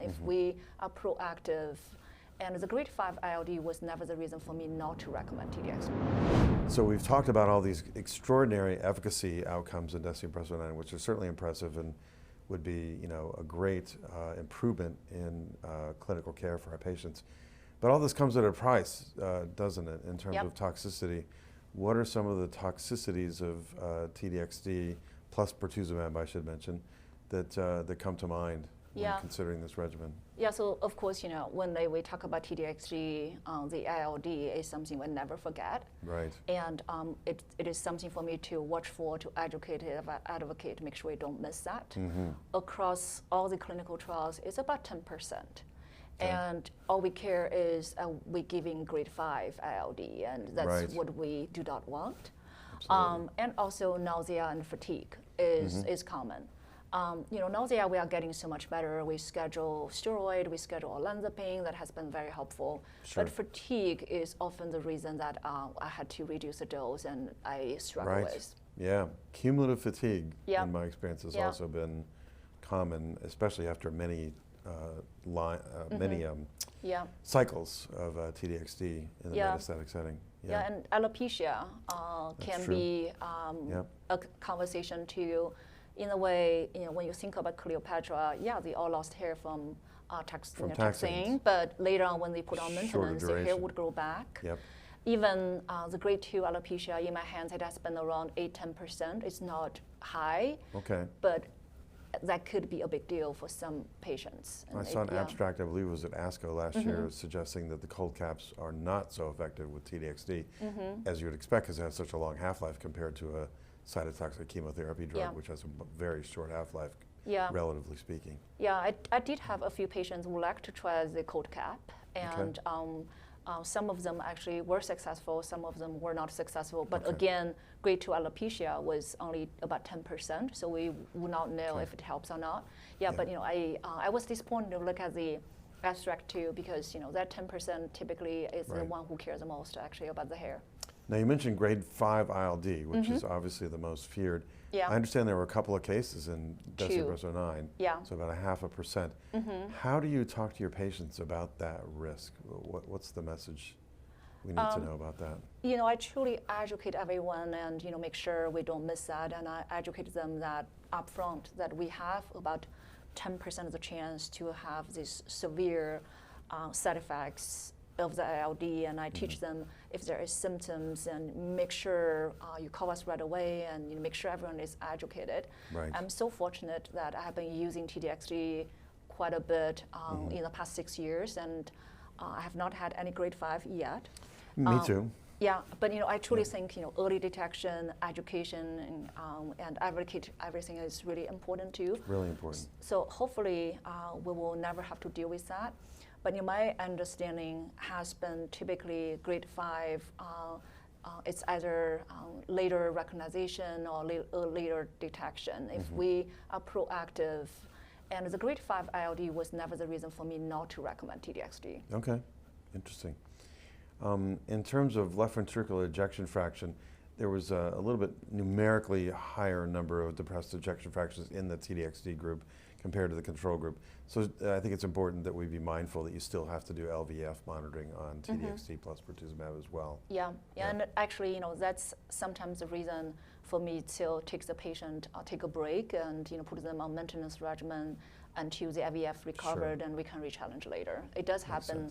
If we are proactive, and the grade 5 ILD was never the reason for me not to recommend T-DXd. So we've talked about all these extraordinary efficacy outcomes in DESIUM-Breast09, which are certainly impressive and would be, a great improvement in clinical care for our patients. But all this comes at a price, doesn't it, in terms of toxicity? What are some of the toxicities of T-DXd plus pertuzumab, I should mention, that come to mind when considering this regimen? Yeah, so of course, when we talk about T-DXd, the ILD is something we never forget. Right. And it is something for me to watch for, to educate, advocate, make sure we don't miss that. Across all the clinical trials, it's about 10%. Okay. And all we care is we're giving grade 5 ILD, and that's what we do not want. And also nausea and fatigue is common. Nausea, we are getting so much better. We schedule steroid, we schedule olanzapine, that has been very helpful. Sure. But fatigue is often the reason that I had to reduce the dose and I struggle with. Yeah, cumulative fatigue, in my experience, has also been common, especially after many cycles of T-DXd in the metastatic setting. Yeah, and alopecia can be a conversation too. In a way, when you think about Cleopatra, they all lost hair from taxane, but later on when they put on maintenance, the hair would grow back. Yep. Even the grade 2 alopecia, in my hands, it has been around 8–10%. It's not high, but that could be a big deal for some patients. I saw an abstract, I believe it was at ASCO last year, suggesting that the cold caps are not so effective with T-DXd, as you would expect, because it has such a long half-life compared to a cytotoxic chemotherapy drug, which has a very short half-life, relatively speaking. Yeah, I did have a few patients who like to try the cold cap, and some of them actually were successful, some of them were not successful, but again, grade 2 alopecia was only about 10%, so we would not know if it helps or not. But I was disappointed to look at the abstract too, because that 10% typically is the one who cares the most actually about the hair. Now you mentioned grade 5 ILD, which is obviously the most feared. Yeah. I understand there were a couple of cases in DESIUM-Breast09, so about 0.5%. How do you talk to your patients about that risk? What's the message we need to know about that? I truly educate everyone and make sure we don't miss that, and I educate them that upfront that we have about 10% of the chance to have these severe side effects of the ILD, and I teach them if there is symptoms and make sure you call us right away and make sure everyone is educated. I'm so fortunate that I have been using T-DXd quite a bit in the past 6 years, and I have not had any grade 5 yet. Me too. Yeah, but I truly think early detection, education, and advocate everything is really important too. Really important. So hopefully we will never have to deal with that. But my understanding has been typically grade 5, it's either later recognition or later detection. If we are proactive, and the grade 5 ILD was never the reason for me not to recommend T-DXd. Okay, interesting. In terms of left ventricular ejection fraction, there was a little bit numerically higher number of depressed ejection fractions in the T-DXd group compared to the control group. So I think it's important that we be mindful that you still have to do LVF monitoring on T-DXd plus pertuzumab as well. Yeah, and actually, that's sometimes the reason for me to take the patient, take a break and put them on maintenance regimen until the IVF recovered and we can re-challenge later. It does happen.